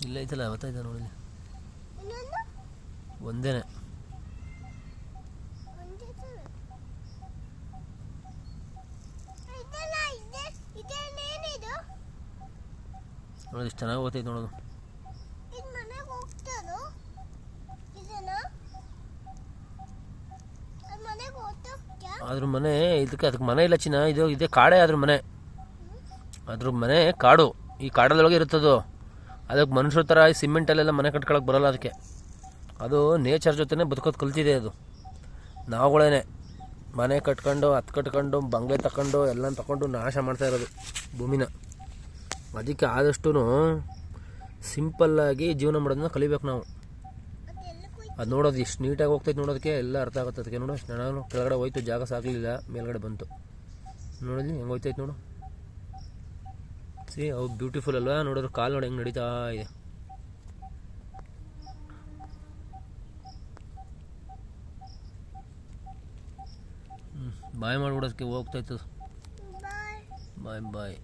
ಇಲ್ಲ ಐತಲ್ಲ ಗೊತ್ತಾಯ್ತಾ ನೋಡಿ ಒಂದೇನೆ ನೋಡಿ ಎಷ್ಟು ಚೆನ್ನಾಗಿ ಓದ್ತೈತೆ ನೋಡೋದು. ಅದ್ರ ಮನೆ ಅದಕ್ಕೆ ಮನೆ ಇಲ್ಲ ಚಿನ್ನ, ಇದು ಇದೇ ಕಾಡೇ ಅದ್ರ ಮನೆ. ಅದ್ರ ಮನೆ ಕಾಡು, ಈ ಕಾಡದೊಳಗೆ ಇರುತ್ತದು. ಅದಕ್ಕೆ ಮನುಷ್ಯರ ಥರ ಸಿಮೆಂಟಲ್ಲೆಲ್ಲ ಮನೆ ಕಟ್ಕೊಳಕ್ಕೆ ಬರೋಲ್ಲ ಅದಕ್ಕೆ. ಅದು ನೇಚರ್ ಜೊತೆನೇ ಬದುಕೋದು ಕಲ್ತಿದೆ ಅದು. ನಾವುಗಳೇನೆ ಮನೆ ಕಟ್ಕೊಂಡು ಹತ್ತು ಕಟ್ಕೊಂಡು ಬಂಗ್ಲೆ ತಗೊಂಡು ಎಲ್ಲ ತಗೊಂಡು ನಾಶ ಮಾಡ್ತಾ ಇರೋದು ಭೂಮಿನ. ಅದಕ್ಕೆ ಆದಷ್ಟು ಸಿಂಪಲ್ಲಾಗಿ ಜೀವನ ಮಾಡೋದನ್ನ ಕಲಿಬೇಕು ನಾವು. ಅದು ನೋಡೋದು ಎಷ್ಟು ನೀಟಾಗಿ ಹೋಗ್ತೈತೆ ನೋಡೋದಕ್ಕೆ ಎಲ್ಲ ಅರ್ಥ ಆಗುತ್ತೆ ಅದಕ್ಕೆ. ನೋಡು ನಾನು ಕೆಳಗಡೆ ಹೋಯ್ತು, ಜಾಗ ಸಾಗಲಿಲ್ಲ, ಮೇಲ್ಗಡೆ ಬಂತು. ನೋಡಿದ್ಲಿ ಹೆಂಗೆ ಹೋಯ್ತೈತೆ ನೋಡು. ಸಿ ಅವು ಬ್ಯೂಟಿಫುಲ್ ಅಲ್ವಾ? ನೋಡೋರು ಕಾಲು ನೋಡಿ ಹೆಂಗೆ ನಡೀತಾ ಇದೆ. ಬಾಯ್ ಮಾಡ್ಬಿಡೋದಕ್ಕೆ ಹೋಗ್ತಾಯ್ತದು. ಬಾಯ್ ಬಾಯ್.